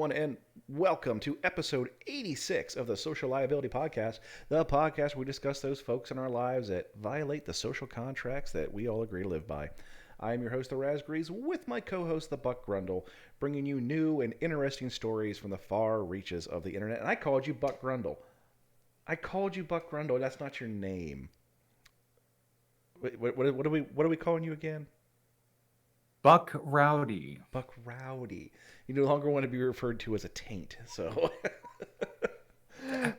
everyone, and welcome to episode 86 of the Social Liability Podcast, the podcast where we discuss those folks in our lives that violate the social contracts that we all agree to live by. I am your host, the Raspberries, with my co-host, the Buck Grundle, bringing you new and interesting stories from the far reaches of the internet. And I called you Buck Grundle. That's not your name. What are we calling you again? Buck Rowdy. Buck Rowdy. You no longer want to be referred to as a taint, so. I,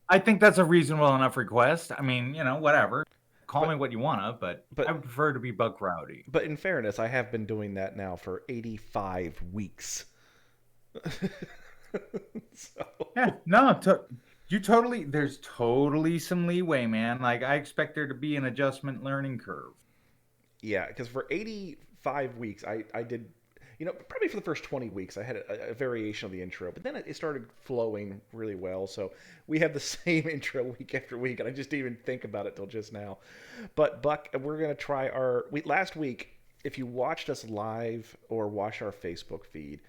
I think that's a reasonable enough request. I mean, whatever. Call me what you want to, but I would prefer to be Buck Rowdy. But in fairness, I have been doing that now for 85 weeks. Yeah, there's totally some leeway, man. Like, I expect there to be an adjustment learning curve. Yeah, because for 85 weeks, I did, probably for the first 20 weeks, I had a variation of the intro, but then it started flowing really well. So we have the same intro week after week, and I just didn't even think about it till just now. But Buck, we're going to try last week, if you watched us live or watched our Facebook feed,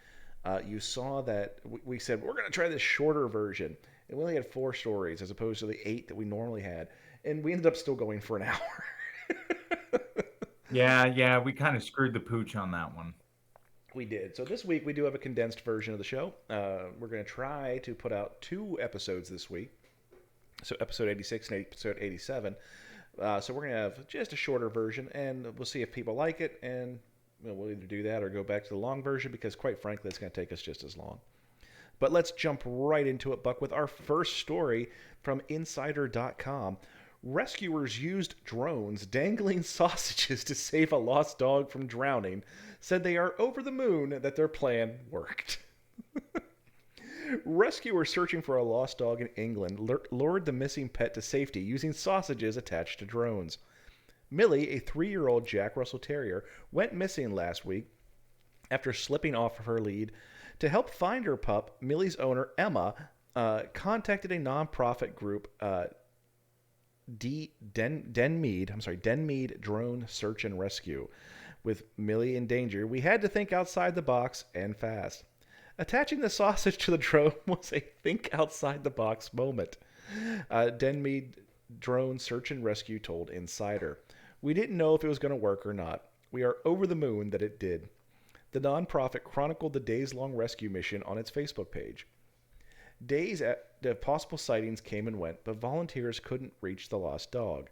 you saw that we said, we're going to try this shorter version. And we only had 4 stories as opposed to the 8 that we normally had. And we ended up still going for an hour. Yeah, we kind of screwed the pooch on that one. We did. So this week we do have a condensed version of the show. We're going to try to put out 2 episodes this week. So episode 86 and episode 87. So we're going to have just a shorter version, and we'll see if people like it, and we'll either do that or go back to the long version, because quite frankly, it's going to take us just as long. But let's jump right into it, Buck, with our first story from Insider.com. Rescuers used drones dangling sausages to save a lost dog from drowning, said they are over the moon that their plan worked. Rescuers searching for a lost dog in England lured the missing pet to safety using sausages attached to drones. Millie, a 3-year-old Jack Russell Terrier, went missing last week after slipping off of her lead. To help find her pup, Millie's owner, Emma, contacted a nonprofit group, Denmead Drone Search and Rescue. With Millie in danger, we had to think outside the box and fast. Attaching the sausage to the drone was a think outside the box moment. Denmead Drone Search and Rescue told Insider. We didn't know if it was going to work or not. We are over the moon that it did. The nonprofit chronicled the days-long rescue mission on its Facebook page. Days after possible sightings came and went, but volunteers couldn't reach the lost dog.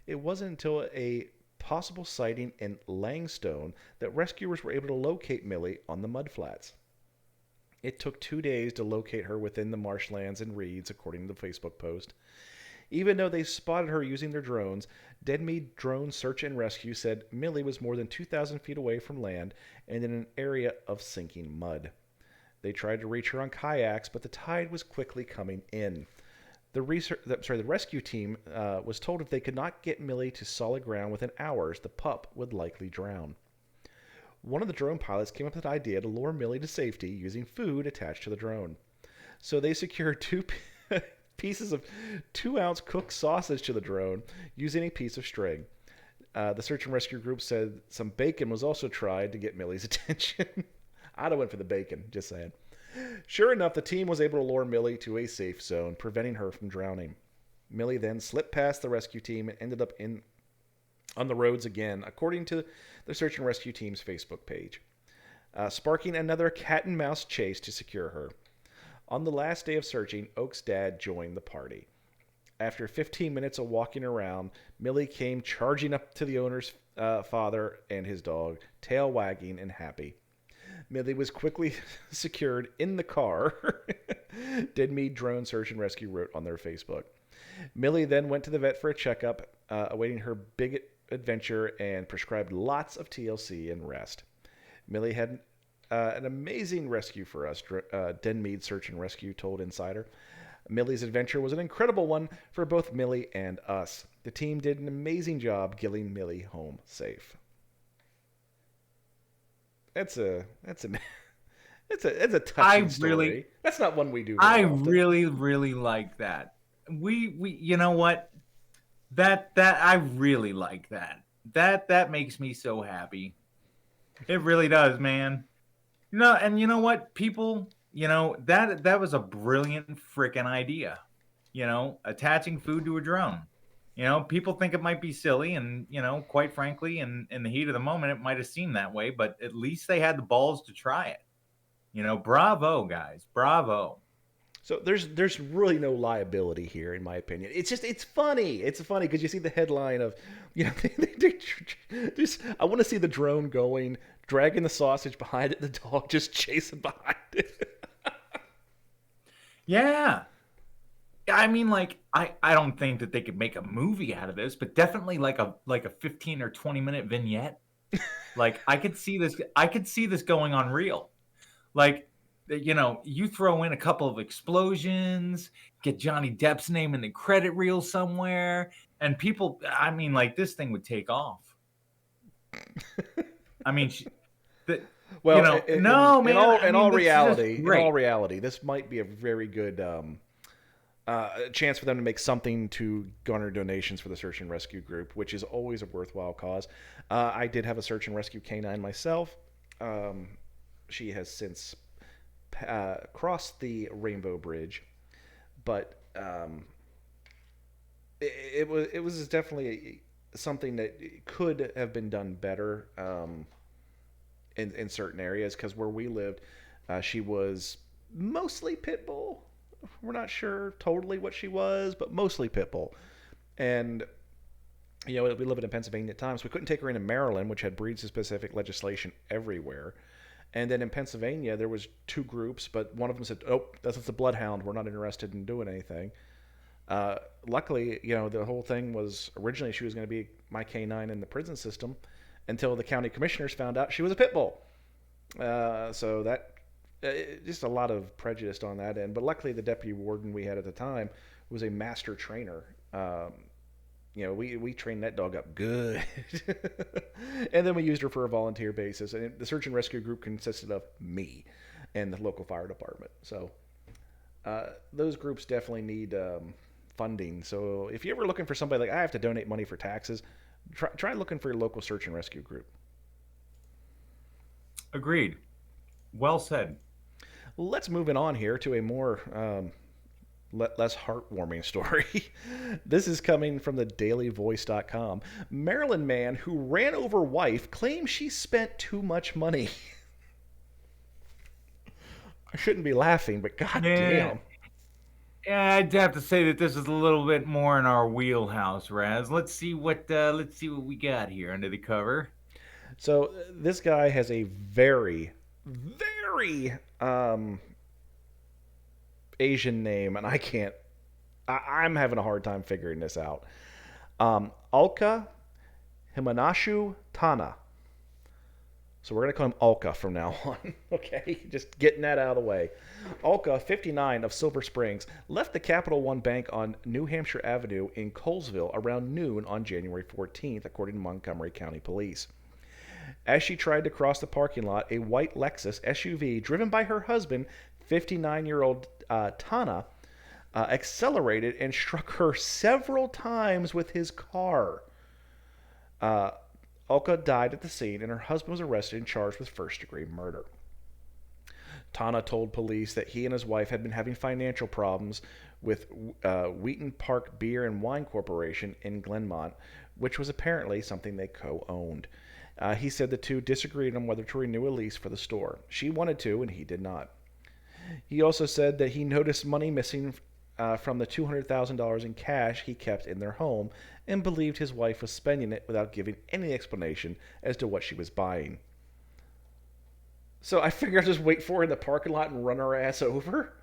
It wasn't until a possible sighting in Langstone that rescuers were able to locate Millie on the mudflats. It took 2 days to locate her within the marshlands and reeds, according to the Facebook post. Even though they spotted her using their drones, Denmead Drone Search and Rescue said Millie was more than 2,000 feet away from land and in an area of sinking mud. They tried to reach her on kayaks, but the tide was quickly coming in. The rescue team was told if they could not get Millie to solid ground within hours, the pup would likely drown. One of the drone pilots came up with an idea to lure Millie to safety using food attached to the drone. So they secured 2 pieces of 2-ounce cooked sausage to the drone using a piece of string. The search and rescue group said some bacon was also tried to get Millie's attention. I'd have went for the bacon, just saying. Sure enough, the team was able to lure Millie to a safe zone, preventing her from drowning. Millie then slipped past the rescue team and ended up on the roads again, according to the search and rescue team's Facebook page, sparking another cat and mouse chase to secure her. On the last day of searching, Oak's dad joined the party. After 15 minutes of walking around, Millie came charging up to the owner's father and his dog, tail wagging and happy. Millie was quickly secured in the car, Denmead Drone Search and Rescue wrote on their Facebook. Millie then went to the vet for a checkup, awaiting her big adventure, and prescribed lots of TLC and rest. Millie had an amazing rescue for us, Denmead Search and Rescue told Insider. Millie's adventure was an incredible one for both Millie and us. The team did an amazing job getting Millie home safe. That's a touching story. That's not one we do. I really like that. We you know what? That I really like that. That makes me so happy. It really does, man. And you know what? People that was a brilliant freaking idea. Attaching food to a drone. People think it might be silly, and quite frankly, in the heat of the moment, it might have seemed that way. But at least they had the balls to try it. Bravo, guys, bravo. So there's really no liability here, in my opinion. It's funny. It's funny because you see the headline of, just I want to see the drone going, dragging the sausage behind it, the dog just chasing behind it. Yeah. I mean, like, I don't think that they could make a movie out of this, but definitely like a 15 or 20-minute vignette. Like, I could see this going on Reel. Like, you throw in a couple of explosions, get Johnny Depp's name in the credit reel somewhere, and people, I mean, like, this thing would take off. I mean, well, in all reality, this might be a very good chance for them to make something to garner donations for the search and rescue group, which is always a worthwhile cause. I did have a search and rescue canine myself. She has since crossed the Rainbow Bridge, but it was definitely something that could have been done better in certain areas, because where we lived, she was mostly pit bull. We're not sure totally what she was, but mostly pit bull. And we lived in Pennsylvania at times. We couldn't take her into Maryland, which had breed-specific legislation everywhere. And then in Pennsylvania, there was two groups, but one of them said, "Oh, that's a bloodhound. We're not interested in doing anything." Luckily, the whole thing was originally she was going to be my canine in the prison system, until the county commissioners found out she was a pit bull. So that just a lot of prejudice on that end. But luckily, the deputy warden we had at the time was a master trainer. We trained that dog up good. And then we used her for a volunteer basis. And the search and rescue group consisted of me and the local fire department. So those groups definitely need funding. So if you're ever looking for somebody like, I have to donate money for taxes, try looking for your local search and rescue group. Agreed. Well said. Let's move it on here to a more less heartwarming story. This is coming from the dailyvoice.com. Maryland man who ran over wife claims she spent too much money. I shouldn't be laughing, but goddamn. Yeah, I'd have to say that this is a little bit more in our wheelhouse, Raz. Let's see what we got here under the cover. So this guy has a very, very Asian name, and I'm having a hard time figuring this out. Alka Himanashu Tana. So we're going to call him Alka from now on. Okay, just getting that out of the way. Alka, 59, of Silver Springs, left the Capital One Bank on New Hampshire Avenue in Colesville around noon on January 14th, according to Montgomery County Police. As she tried to cross the parking lot, a white Lexus SUV driven by her husband, 59-year-old Tana, accelerated and struck her several times with his car. Alka died at the scene, and her husband was arrested and charged with first-degree murder. Tana told police that he and his wife had been having financial problems with Wheaton Park Beer and Wine Corporation in Glenmont, which was apparently something they co-owned. He said the two disagreed on whether to renew a lease for the store. She wanted to, and he did not. He also said that he noticed money missing from the $200,000 in cash he kept in their home, and believed his wife was spending it without giving any explanation as to what she was buying. So I figured I'd just wait for her in the parking lot and run her ass over.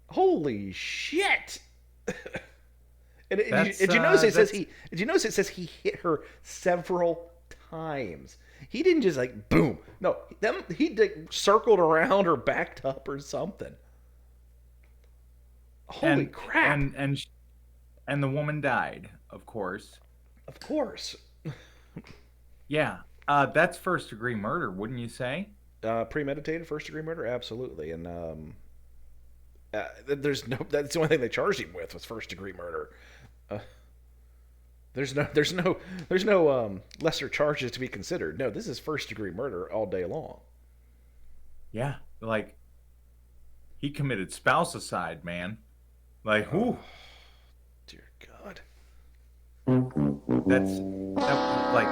Holy shit! Did you notice it says he hit her several times? He didn't just like boom. No, he circled around or backed up or something. Holy crap! And the woman died, of course. Of course. Yeah, that's first-degree murder, wouldn't you say? Premeditated first-degree murder, absolutely. And that's the only thing they charged him with was first-degree murder. There's no lesser charges to be considered. No, this is first-degree murder all day long. Yeah, like he committed spousicide, man. Like, Oh, whoo, dear God. that's like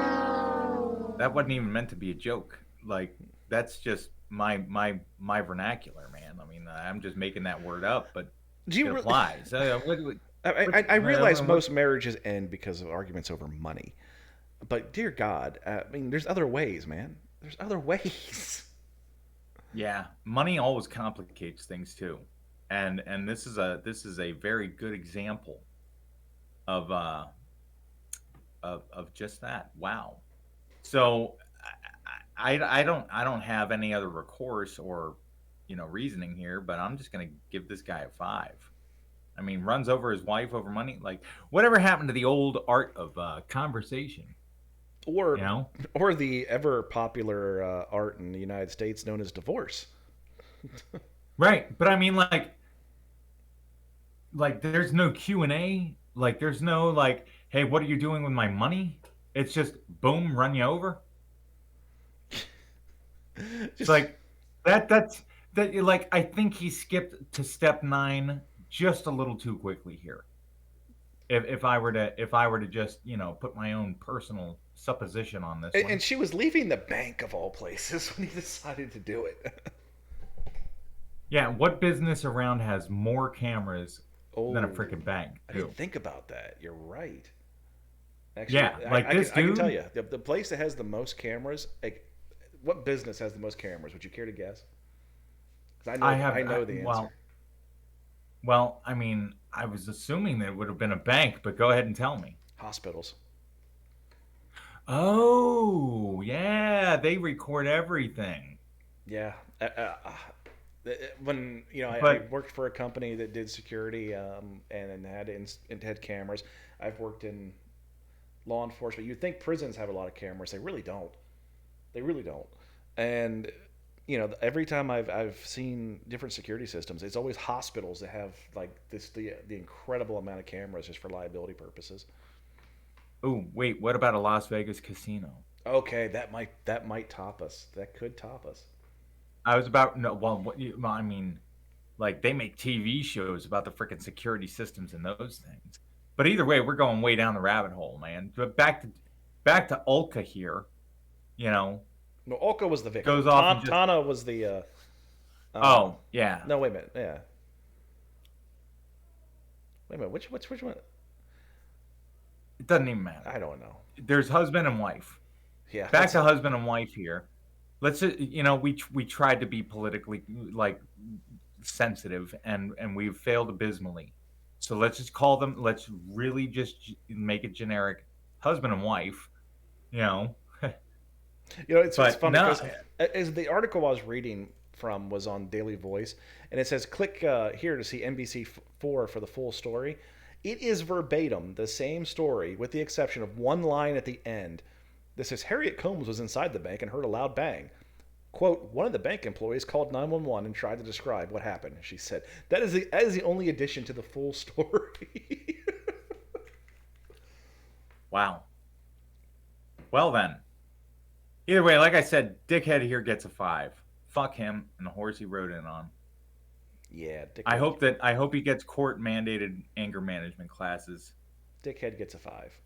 that wasn't even meant to be a joke. Like, that's just my vernacular, man. I mean, I'm just making that word up, but Do it you really? applies. I realize What? most marriages end because of arguments over money, but dear God, I mean, there's other ways, man. There's other ways. Yeah, money always complicates things too, and this is a very good example of of just that. Wow. So I don't have any other recourse or reasoning here, but I'm just gonna give this guy a 5. I mean, runs over his wife over money. Like, whatever happened to the old art of conversation? You or know, or the ever popular art in the United States known as divorce. right? But I mean, like there's no Q&A. Like, there's no like, hey, what are you doing with my money? It's just boom, run you over. It's Just like that. Like, I think he skipped to step 9 just a little too quickly here. If I were to just put my own personal supposition on this and one. she was leaving the bank of all places when he decided to do it. Yeah, what business around has more cameras than a Oh, freaking bank I didn't too? think about that. You're right. Actually, Yeah, like this I can tell dude. you the place that has the most cameras. Like, what business has the most cameras? Would you care to guess? Because I I have know the answer. well, I mean, I was assuming that it would have been a bank, but go ahead and tell me. Hospitals. Oh, yeah, they record everything. Yeah. When I But worked for a company that did security and and had cameras. I've worked in law enforcement. You'd think prisons have a lot of cameras. They really don't. They really don't. And every time I've seen different security systems, it's always hospitals that have like the incredible amount of cameras just for liability purposes. oh, wait, what about a Las Vegas casino? Okay, that might top us. That could top us. I was about no, well, I mean, like they make TV shows about the freaking security systems and those things. But either way, we're going way down the rabbit hole, man. But back to Ulka here, you know, No, Olka was the victim. goes off and just Tana was the. oh yeah, No, wait a minute. Yeah, wait a minute. Which one? it doesn't even matter. I don't know. There's husband and wife. Yeah, Back let's. to husband and wife here. Let's we tried to be politically like sensitive and we've failed abysmally. So let's just call them. Let's really just make it generic, husband and wife. You know, It's but funny no. because as the article I was reading from was on Daily Voice, and it says click here to see NBC4 for the full story. It is verbatim the same story with the exception of one line at the end. This says Harriet Combs was inside the bank and heard a loud bang. Quote, one of the bank employees called 911 and tried to describe what happened, she said. That is the only addition to the full story. Wow. Well then, either way, like I said, dickhead here gets a 5. Fuck him and the horse he rode in on. Yeah, I hope he gets court mandated anger management classes. Dickhead gets a 5.